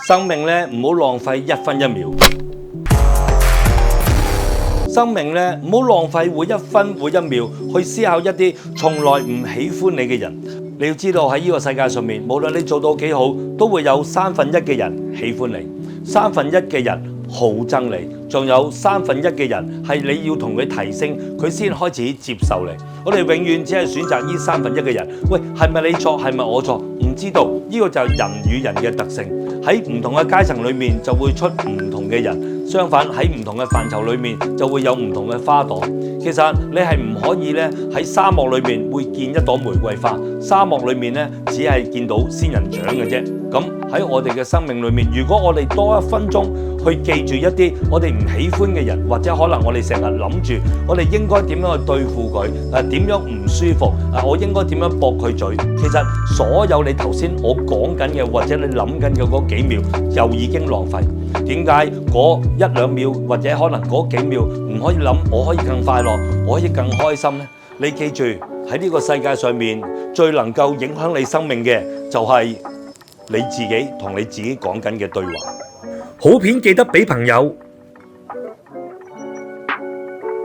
生命咧唔好浪費一分一秒，生命咧唔好浪費每一分每一秒去思考一啲從來唔喜歡你嘅人。你要知道喺呢個世界上面，無論你做到幾好，都會有1/3嘅人喜歡你，1/3嘅人好憎你，仲有1/3嘅人係你要同佢提升，佢先開始接受你。我哋永遠只係選擇呢1/3嘅人。喂，係咪你錯？係咪我錯？唔知道，呢個就係人與人嘅特性。喺唔同嘅階層裏面就會出唔同嘅人，相反喺唔同嘅範疇裏面就會有唔同嘅花朵。其實你係唔可以咧喺沙漠裏面會見一朵玫瑰花，沙漠裏面咧只係見到仙人掌嘅啫。咁喺我哋嘅生命裏面，如果我哋多1分鐘去記住一啲我哋唔喜歡嘅人，或者可能我哋成日諗住我哋應該點樣去對付佢，點樣唔舒服，我應該點樣駁佢嘴。其實所有你頭先我講緊嘅，或者你諗緊嘅嗰幾秒，又已經浪費。點解嗰1、2秒或者可能嗰幾秒唔可以諗我可以更快樂，我可以更開心呢？你記住喺呢個世界上面最能夠影響你生命嘅就係你自己同你自己講緊嘅對話。好片記得俾朋友